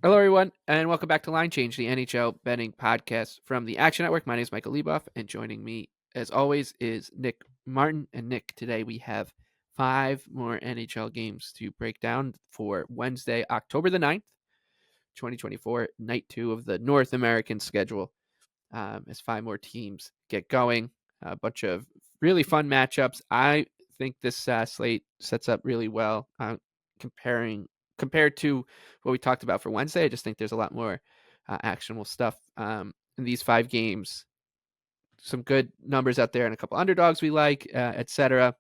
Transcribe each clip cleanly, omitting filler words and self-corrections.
Hello, everyone, and welcome back to Line Change, the NHL betting podcast from the Action Network. My name is Michael Leboff, and joining me, as always, is Nick Martin. And Nick, today we have 5 more NHL games to break down for Wednesday, October the 9th, 2024, night 2 of the North American schedule, as 5 more teams get going. A bunch of really fun matchups. I think this slate sets up really well, compared to what we talked about for Wednesday. I just think there's a lot more actionable stuff in these 5 games. Some good numbers out there and a couple underdogs we like, etc.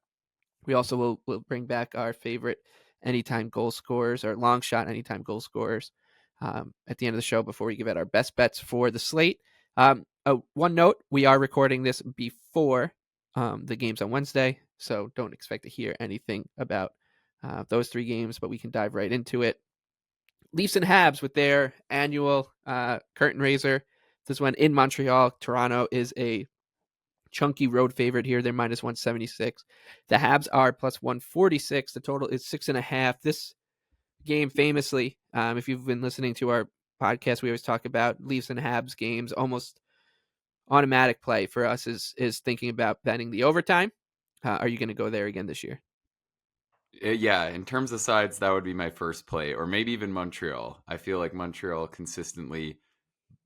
We also will bring back our favorite anytime goal scorers, or long shot anytime goal scorers, at the end of the show before we give out our best bets for the slate. One note, we are recording this before the games on Wednesday, so don't expect to hear anything about those 3 games, but we can dive right into it. Leafs and Habs with their annual curtain raiser. This one in Montreal. Toronto is a chunky road favorite here. They're minus 176. The Habs are plus 146. The total is 6.5. This game, famously, if you've been listening to our podcast, we always talk about Leafs and Habs games. Almost automatic play for us is thinking about betting the overtime. Are you going to go there again this year? Yeah, in terms of sides, that would be my first play, or maybe even Montreal. I feel like Montreal consistently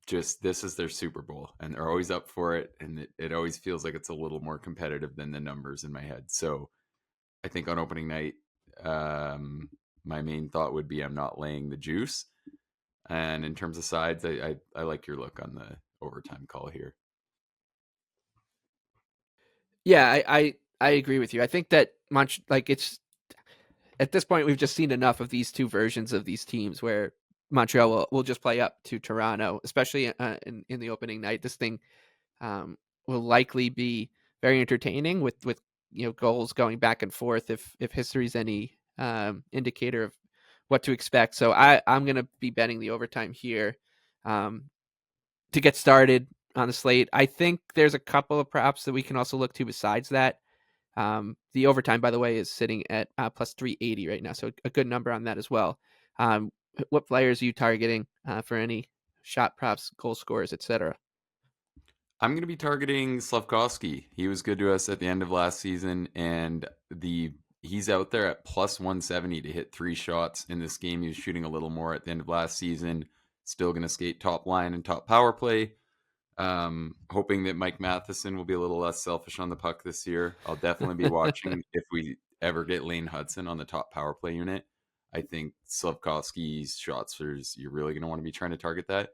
just this is their Super Bowl, and they're always up for it, and it always feels like it's a little more competitive than the numbers in my head. So I think on opening night, my main thought would be I'm not laying the juice. And in terms of sides, I like your look on the overtime call here. Yeah, I agree with you. I think that it's at this point we've just seen enough of these 2 versions of these teams where Montreal will just play up to Toronto, especially in the opening night. This thing will likely be very entertaining with goals going back and forth if history's any indicator of what to expect. So I'm going to be betting the overtime here to get started on the slate. I think there's a couple of props that we can also look to besides that. The overtime, by the way, is sitting at plus 380 right now, so a good number on that as well. What players are you targeting for any shot props, goal scorers, etc.? I'm going to be targeting Slavkovsky. He was good to us at the end of last season, and he's out there at plus 170 to hit 3 shots in this game. He was shooting a little more at the end of last season. Still going to skate top line and top power play. Hoping that Mike Matheson will be a little less selfish on the puck this year. I'll definitely be watching if we ever get Lane Hudson on the top power play unit. I think Slavkovsky's shots, you're really going to want to be trying to target that.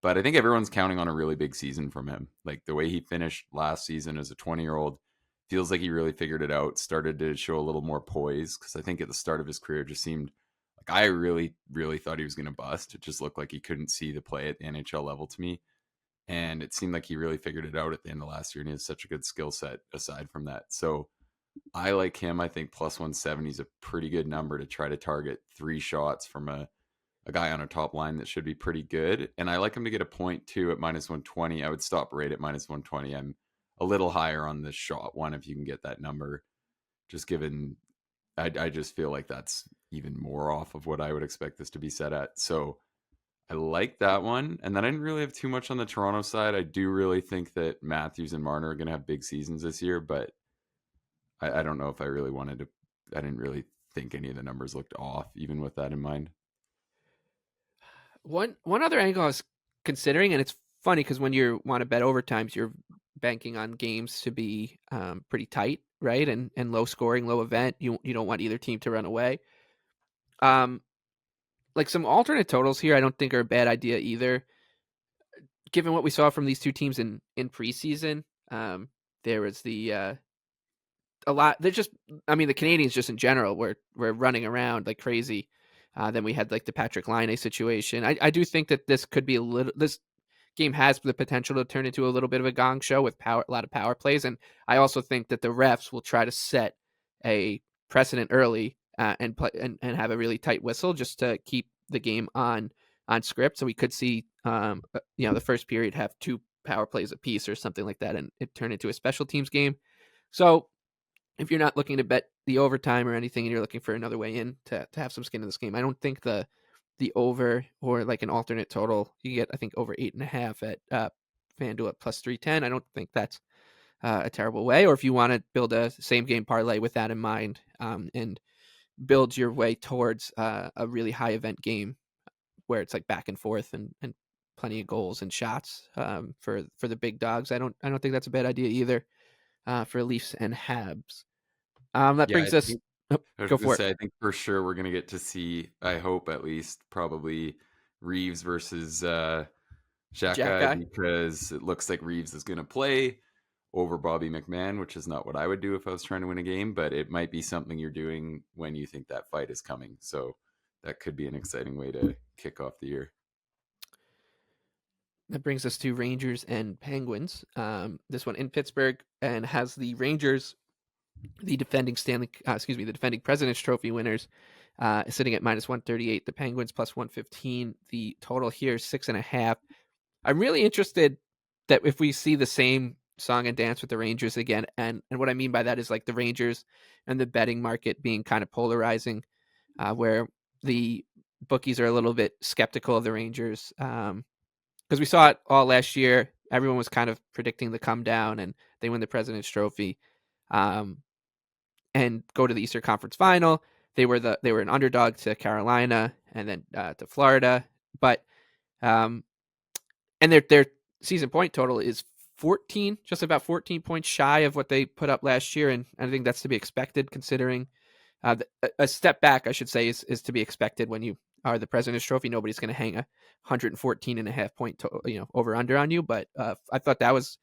But I think everyone's counting on a really big season from him. Like the way he finished last season as a 20-year-old feels like he really figured it out, started to show a little more poise. Because I think at the start of his career, it just seemed like I really, really thought he was going to bust. It just looked like he couldn't see the play at the NHL level to me. And it seemed like he really figured it out at the end of last year. And he has such a good skill set aside from that. So I like him. I think plus 170 is a pretty good number to try to target 3 shots from a guy on a top line that should be pretty good. And I like him to get a point too at minus 120. I would stop right at minus 120. I'm a little higher on the shot one if you can get that number, just given I just feel like that's even more off of what I would expect this to be set at. So I like that one. And then I didn't really have too much on the Toronto side. I do really think that Matthews and Marner are going to have big seasons this year, but I don't know if I really wanted to. I didn't really think any of the numbers looked off, even with that in mind. One other angle I was considering, and it's funny because when you want to bet overtimes, you're banking on games to be pretty tight, right? And low scoring, low event. You don't want either team to run away. Um, like some alternate totals here, I don't think are a bad idea either. Given what we saw from these 2 teams in preseason, there was a lot. They're just, I mean, the Canadiens just in general were running around like crazy. Then we had like the Patrick Laine situation. I do think that this could be this game has the potential to turn into a little bit of a gong show with a lot of power plays. And I also think that the refs will try to set a precedent early and play and have a really tight whistle just to keep the game on script. So we could see, the first period have 2 power plays apiece or something like that, and it turn into a special teams game. So if you're not looking to bet the overtime or anything and you're looking for another way in to have some skin in this game, I don't think the the over or like an alternate total. You get, I think, over 8.5 at FanDuel at plus 310. I don't think that's a terrible way. Or if you want to build a same game parlay with that in mind, and build your way towards a really high event game where it's like back and forth and plenty of goals and shots for the big dogs. I don't think that's a bad idea either for Leafs and Habs. That Yeah, I brings us. think Oh, I was go gonna for it. say I think for sure we're gonna get to see, I hope at least, probably Reeves versus Jack Xhekaj, guy. because it looks like Reeves is gonna play over Bobby McMahon, which is not what I would do if I was trying to win a game, but it might be something you're doing when you think that fight is coming. So that could be an exciting way to kick off the year. That brings us to Rangers and Penguins. This one in Pittsburgh, and has the Rangers, the defending the defending President's Trophy winners, sitting at minus 138. The Penguins plus 115. The total here is 6.5. I'm really interested that if we see the same song and dance with the Rangers again, and what I mean by that is like the Rangers and the betting market being kind of polarizing, where the bookies are a little bit skeptical of the Rangers, because we saw it all last year. Everyone was kind of predicting the come down, and they win the President's Trophy, um, and go to the Eastern Conference Final. They were an underdog to Carolina and then to Florida, but and their season point total is 14, just about 14 points shy of what they put up last year, and I think that's to be expected considering a step back, I should say, is to be expected when you are the President's Trophy. Nobody's going to hang a 114.5 point over under on you, but I thought that was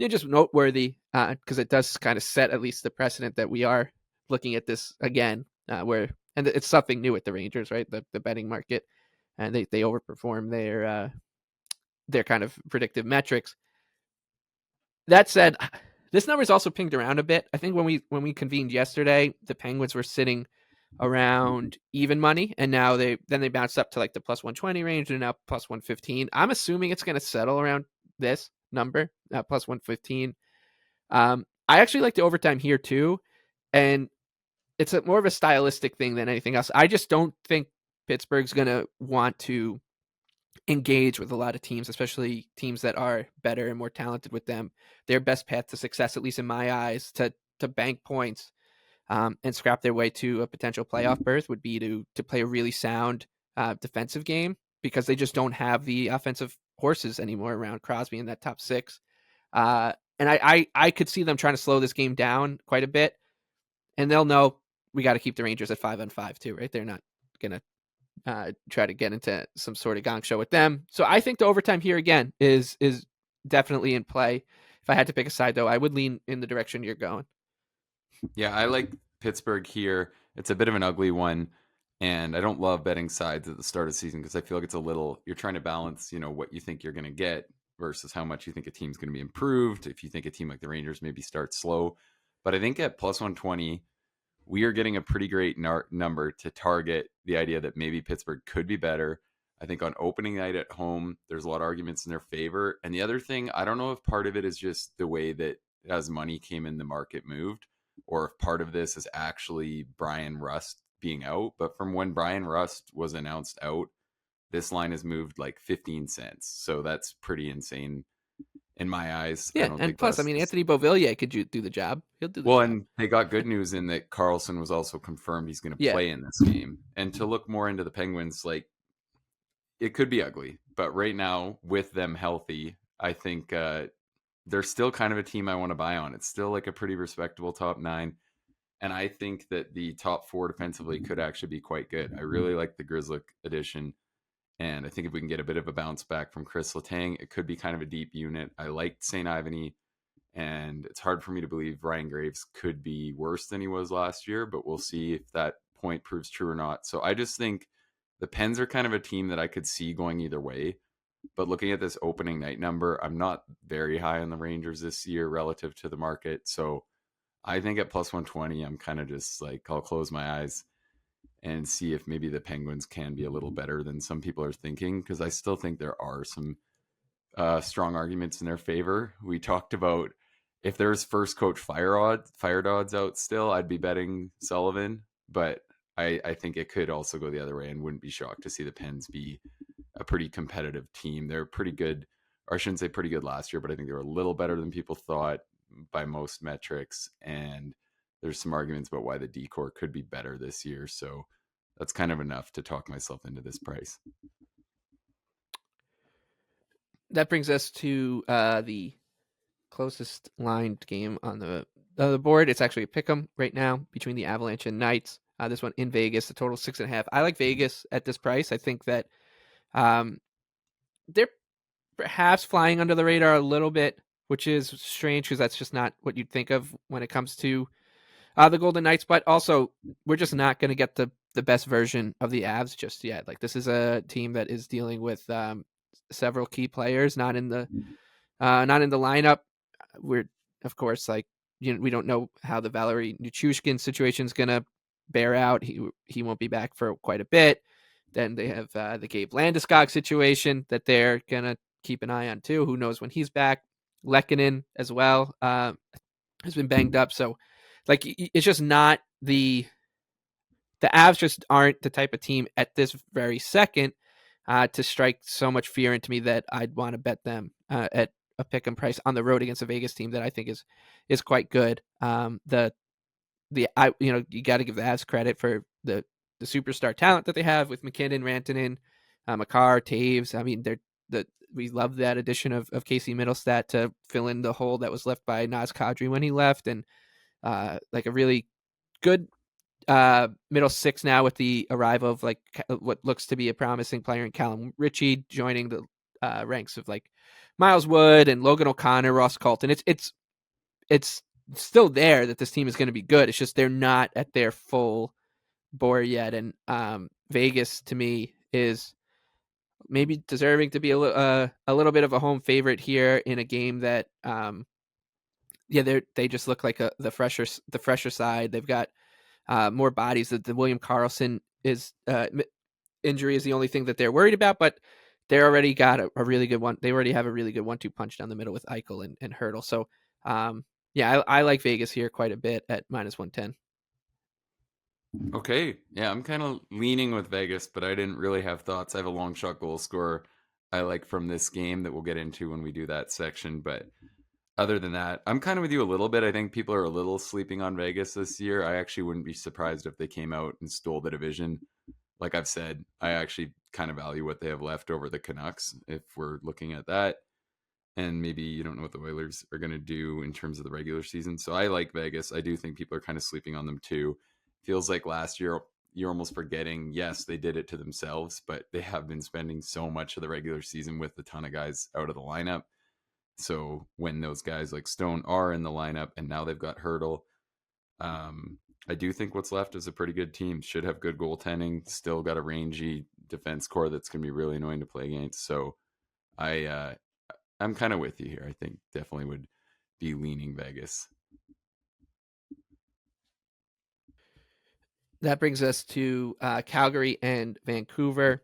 just noteworthy because it does kind of set at least the precedent that we are looking at this again, and it's something new with the Rangers, right? The betting market, and they overperform their kind of predictive metrics. That said, this number is also pinged around a bit. I think when we convened yesterday, the Penguins were sitting around even money, and now they bounced up to like the plus 120 range, and now plus 115. I'm assuming it's going to settle around this number, plus 115. I actually like the overtime here too, and it's more of a stylistic thing than anything else. I just don't think Pittsburgh's going to want to engage with a lot of teams, especially teams that are better and more talented with them. Their best path to success, at least in my eyes, to bank points and scrap their way to a potential playoff berth would be to play a really sound defensive game, because they just don't have the offensive horses anymore around Crosby in that top six. And I could see them trying to slow this game down quite a bit, and they'll know we got to keep the Rangers at 5-on-5 too, right? They're not gonna try to get into some sort of gong show with them. So I think the overtime here again is definitely in play. If I had to pick a side, though, I would lean in the direction you're going. Yeah, I like Pittsburgh here. It's a bit of an ugly one, and I don't love betting sides at the start of the season because I feel like it's a little, you're trying to balance, what you think you're going to get versus how much you think a team's going to be improved. If you think a team like the Rangers maybe starts slow, but I think at plus 120, we are getting a pretty great number to target the idea that maybe Pittsburgh could be better. I think on opening night at home, there's a lot of arguments in their favor. And the other thing, I don't know if part of it is just the way that as money came in, the market moved, or if part of this is actually Brian Rust being out. But from when Brian Rust was announced out, this line has moved like 15 cents. So that's pretty insane in my eyes. I Yeah, don't and think plus, I Rust mean, is. Anthony Beauvillier could do the job. He'll do the Well, job. and they got good news in that Carlson was also confirmed he's going to Yeah, play in this game. And to look more into the Penguins, like, it could be ugly, but right now with them healthy, I think they're still kind of a team I want to buy on. It's still like a pretty respectable top nine, and I think that the top four defensively could actually be quite good. I really like the Grizzly addition, and I think if we can get a bit of a bounce back from Chris Letang, it could be kind of a deep unit. I liked St. Ivany, and it's hard for me to believe Ryan Graves could be worse than he was last year, but we'll see if that point proves true or not. So I just think the Pens are kind of a team that I could see going either way. But looking at this opening night number, I'm not very high on the Rangers this year relative to the market. So I think at plus 120, I'm kind of just like, I'll close my eyes and see if maybe the Penguins can be a little better than some people are thinking, because I still think there are some strong arguments in their favor. We talked about if there's first coach fired odds out still, I'd be betting Sullivan, but I think it could also go the other way, and wouldn't be shocked to see the Pens be a pretty competitive team. They're pretty good, or I shouldn't say pretty good last year, but I think they were a little better than people thought by most metrics. And there's some arguments about why the decor could be better this year. So that's kind of enough to talk myself into this price. That brings us to the closest lined game on the board. It's actually a pick'em right now between the Avalanche and Knights. This one in Vegas, the total 6.5. I like Vegas at this price. I think that they're perhaps flying under the radar a little bit, which is strange because that's just not what you'd think of when it comes to the Golden Knights. But also, we're just not going to get the best version of the Avs just yet. Like, this is a team that is dealing with several key players not in the lineup. We're, of course, like, we don't know how the Valerie Nichushkin situation is going to bear out. He won't be back for quite a bit. Then they have the Gabe Landeskog situation that they're going to keep an eye on too. Who knows when he's back? Lehkonen as well has been banged up. So, like, it's just not the Avs just aren't the type of team at this very second to strike so much fear into me that I'd want to bet them at a pick 'em price on the road against a Vegas team that I think is quite good. You got to give the Avs credit for the superstar talent that they have with McKinnon, Rantanen, Makar, Taves. I mean, we love that addition of Casey Middlestat to fill in the hole that was left by Naz Kadri when he left, and like a really good middle six now with the arrival of like what looks to be a promising player in Callum Ritchie joining the ranks of like Miles Wood and Logan O'Connor, Ross Colton. It's still there that this team is going to be good. It's just they're not at their full bore yet, and Vegas to me is maybe deserving to be a little bit of a home favorite here in a game that they just look like the fresher side. They've got more bodies. That the William Karlsson injury is the only thing that they're worried about, but they already got a really good one. They already have a really good 1-2 punch down the middle with Eichel and Hurdle. So I like Vegas here quite a bit at -110. Okay. Yeah, I'm kind of leaning with Vegas, but I didn't really have thoughts. I have a long shot goal scorer I like from this game that we'll get into when we do that section. But other than that, I'm kind of with you a little bit. I think people are a little sleeping on Vegas this year. I actually wouldn't be surprised if they came out and stole the division. Like I've said, I actually kind of value what they have left over the Canucks if we're looking at that. And maybe you don't know what the Oilers are going to do in terms of the regular season. So I like Vegas. I do think people are kind of sleeping on them too. Feels like last year you're almost forgetting, yes, they did it to themselves, but they have been spending so much of the regular season with a ton of guys out of the lineup. So when those guys like Stone are in the lineup and now they've got Hurdle, I do think what's left is a pretty good team. Should have good goaltending. Still got a rangy defense core that's going to be really annoying to play against. So I'm kind of with you here. I think definitely would be leaning Vegas. That brings us to Calgary and Vancouver.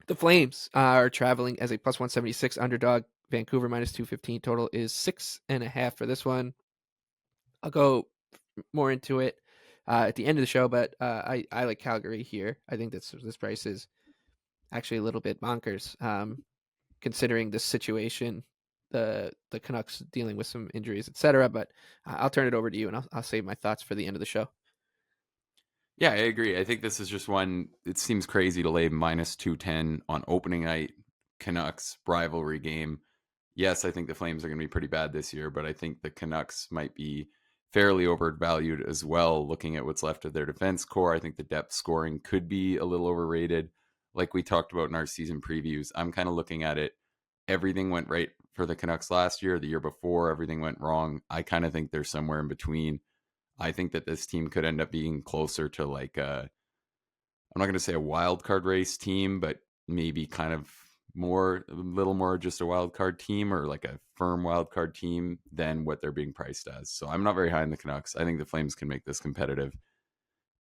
The Flames are traveling as a +176 underdog. Vancouver -215. Total is 6.5 for this one. I'll go more into it at the end of the show, but I like Calgary here. I think this price is actually a little bit bonkers, considering the situation, the Canucks dealing with some injuries, etc. But I'll turn it over to you, and I'll save my thoughts for the end of the show. Yeah, I agree. I think this is just one. It seems crazy to lay -210 on opening night Canucks rivalry game. Yes, I think the Flames are going to be pretty bad this year, but I think the Canucks might be fairly overvalued as well. Looking at what's left of their defense core, I think the depth scoring could be a little overrated. Like we talked about in our season previews, I'm kind of looking at it. Everything went right for the Canucks last year. The year before, everything went wrong. I kind of think they're somewhere in between. I think that this team could end up being closer to like I'm not going to say a wild card race team, but maybe kind of a little more just a wild card team or like a firm wild card team than what they're being priced as. So I'm not very high in the Canucks. I think the Flames can make this competitive.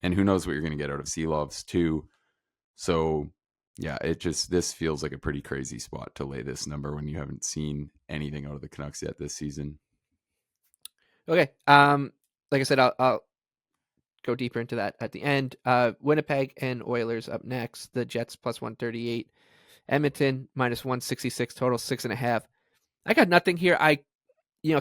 And who knows what you're going to get out of Seelovs too. So yeah, this feels like a pretty crazy spot to lay this number when you haven't seen anything out of the Canucks yet this season. Okay. Like I said, I'll go deeper into that at the end. Winnipeg and Oilers up next. The Jets plus 138. Edmonton minus 166, total 6.5. I got nothing here. I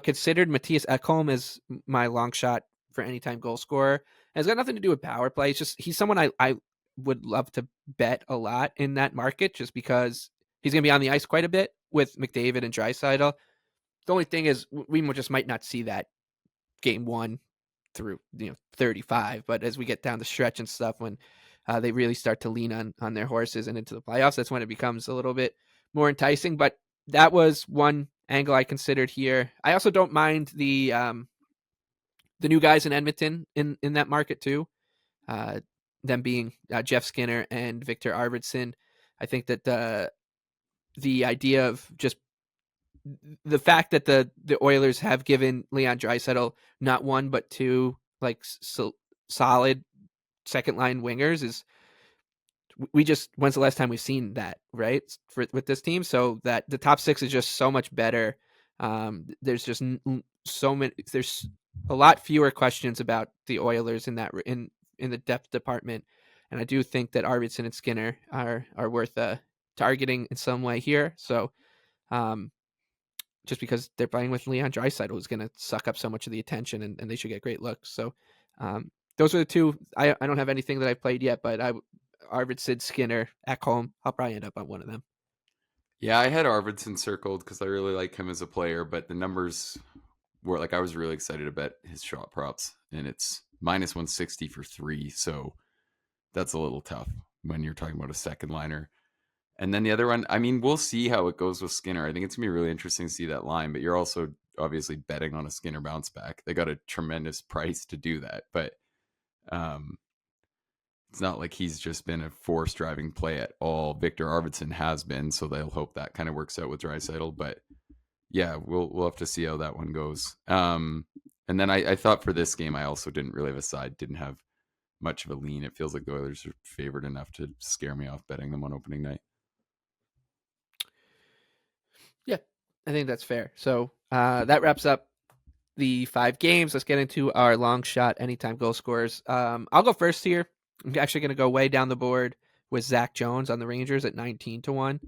considered Matthias Ekholm as my long shot for anytime goal scorer. And it's got nothing to do with power play. It's just he's someone I would love to bet a lot in that market just because he's going to be on the ice quite a bit with McDavid and Draisaitl. The only thing is we just might not see that game 1 through 35, but as we get down the stretch and stuff, when they really start to lean on their horses and into the playoffs, that's when it becomes a little bit more enticing. But that was one angle I considered here. I also don't mind the new guys in Edmonton in that market too. Them being Jeff Skinner and Victor Arvidsson. I think that the idea of just the fact that the Oilers have given Leon Draisaitl not one but two solid second line wingers is when's the last time we've seen that, right? With this team, so that the top six is just so much better. There's just so many. There's a lot fewer questions about the Oilers in the depth department, and I do think that Arvidsson and Skinner are worth targeting in some way here. So, just because they're playing with Leon Draisaitl, who's going to suck up so much of the attention, and they should get great looks. So, those are the two. I don't have anything that I played yet, but Arvidsson, Skinner, Ekholm, I'll probably end up on one of them. Yeah, I had Arvidsson circled because I really like him as a player, but the numbers were I was really excited to bet his shot props, and it's minus 160 for 3. So that's a little tough when you're talking about a second liner. And then the other one, I mean, we'll see how it goes with Skinner. I think it's going to be really interesting to see that line, but you're also obviously betting on a Skinner bounce back. They got a tremendous price to do that, but it's not like he's just been a force driving play at all. Victor Arvidsson has been, so they'll hope that kind of works out with Draisaitl. But yeah, we'll have to see how that one goes. And then I thought for this game, I also didn't really have a side, didn't have much of a lean. It feels like the Oilers are favored enough to scare me off betting them on opening night. Yeah, I think that's fair. So that wraps up the 5 games. Let's get into our long shot anytime goal scorers. I'll go first here. I'm actually going to go way down the board with Zach Jones on the Rangers at 19-1.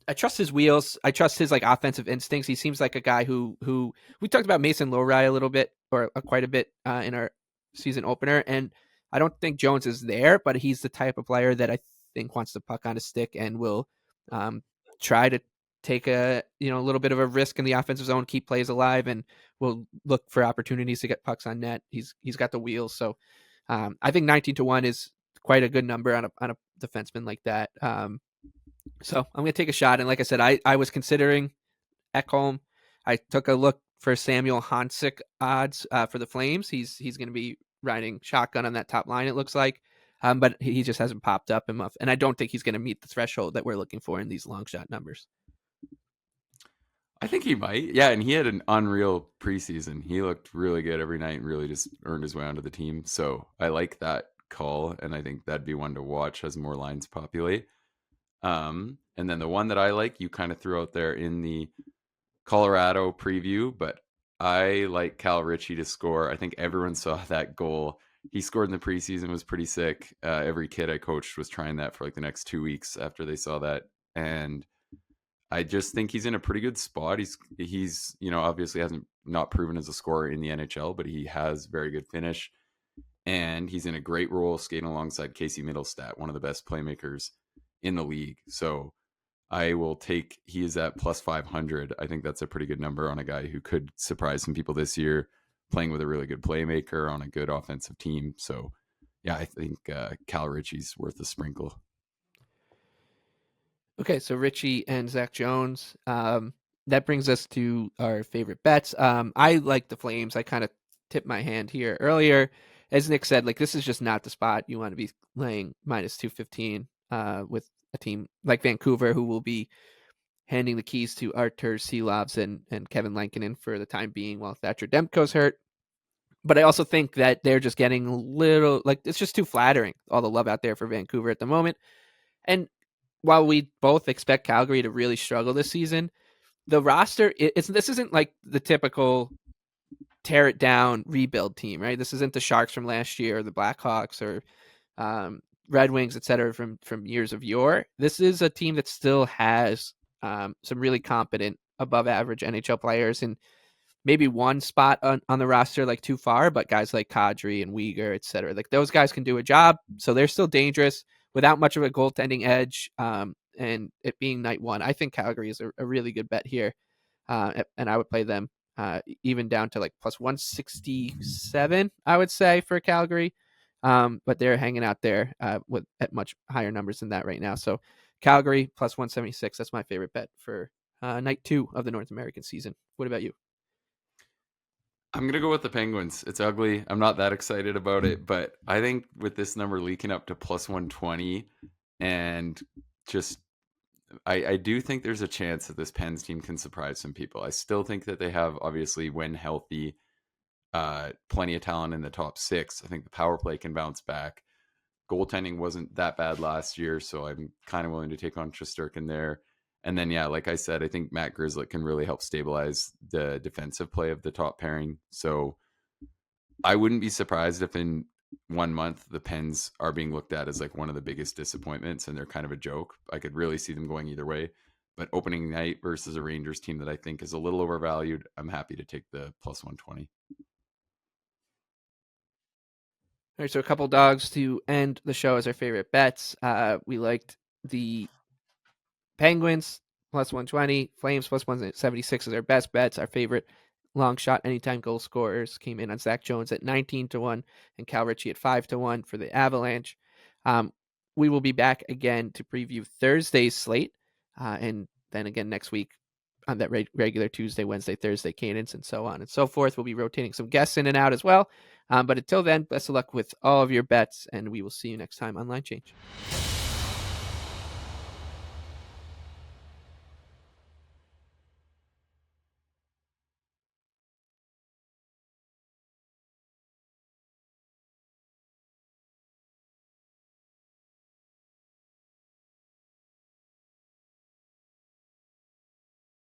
I trust his wheels. I trust his offensive instincts. He seems like a guy who we talked about Mason Lohrei a little bit or quite a bit in our season opener, and I don't think Jones is there, but he's the type of player that I think wants the puck on his stick and will try to take a little bit of a risk in the offensive zone, keep plays alive, and will look for opportunities to get pucks on net. He's got the wheels, so I think 19-1 is quite a good number on a defenseman like that. So I'm going to take a shot, and like I said, I was considering Ekholm. I took a look for Samuel Honsick odds for the Flames. He's going to be riding shotgun on that top line, it looks like. But he just hasn't popped up enough, and I don't think he's going to meet the threshold that we're looking for in these long shot numbers. I think he might. Yeah, and he had an unreal preseason. He looked really good every night and really just earned his way onto the team. So I like that call, and I think that'd be one to watch as more lines populate. And then the one that I like, you kind of threw out there in the Colorado preview, but I like Cal Ritchie to score. I think everyone saw that goal. He scored in the preseason, was pretty sick. Every kid I coached was trying that for the next 2 weeks after they saw that. And I just think he's in a pretty good spot. He's obviously hasn't not proven as a scorer in the NHL, but he has very good finish, and he's in a great role skating alongside Casey Middlestat, one of the best playmakers in the league. So I will take. He is at plus 500. I think that's a pretty good number on a guy who could surprise some people this year, playing with a really good playmaker on a good offensive team. So yeah, I think Cal Ritchie's worth a sprinkle. Okay, so Richie and Zach Jones. That brings us to our favorite bets. I like the Flames. I kind of tipped my hand here earlier. As Nick said, this is just not the spot you want to be laying minus 215 with a team like Vancouver, who will be handing the keys to Artur Silovs and Kevin Lankinen for the time being while Thatcher Demko's hurt. But I also think that they're just getting a little, it's just too flattering, all the love out there for Vancouver at the moment. And while we both expect Calgary to really struggle this season, the roster this isn't like the typical tear it down rebuild team, right? This isn't the Sharks from last year or the Blackhawks or Red Wings, et cetera, from years of yore. This is a team that still has some really competent above average NHL players, and maybe one spot on the roster like too far, but guys like Kadri and Uyghur, et cetera, like those guys can do a job. So they're still dangerous without much of a goaltending edge. And it being night one, I think Calgary is a really good bet here. And I would play them even down to like plus 167, I would say, for Calgary. But they're hanging out there at much higher numbers than that right now. So Calgary plus 176, that's my favorite bet for night 2 of the North American season. What about you? I'm going to go with the Penguins. It's ugly. I'm not that excited about it, but I think with this number leaking up to plus 120 and just I do think there's a chance that this Pens team can surprise some people. I still think that they have, obviously, when healthy, plenty of talent in the top 6. I think the power play can bounce back. Goaltending wasn't that bad last year, so I'm kind of willing to take on Shesterkin there. And then, yeah, like I said, I think Matt Grzelcyk can really help stabilize the defensive play of the top pairing. So I wouldn't be surprised if in 1 month the Pens are being looked at as like one of the biggest disappointments and they're kind of a joke. I could really see them going either way. But opening night versus a Rangers team that I think is a little overvalued, I'm happy to take the plus 120. All right, so a couple dogs to end the show as our favorite bets. We liked the Penguins plus 120, Flames plus 176 as our best bets. Our favorite long shot anytime goal scorers came in on Zach Jones at 19-1 and Cal Ritchie at 5-1 for the Avalanche. We will be back again to preview Thursday's slate, and then again next week on that regular Tuesday, Wednesday, Thursday cadence, and so on and so forth. We'll be rotating some guests in and out as well. But until then, best of luck with all of your bets, and we will see you next time on Line Change.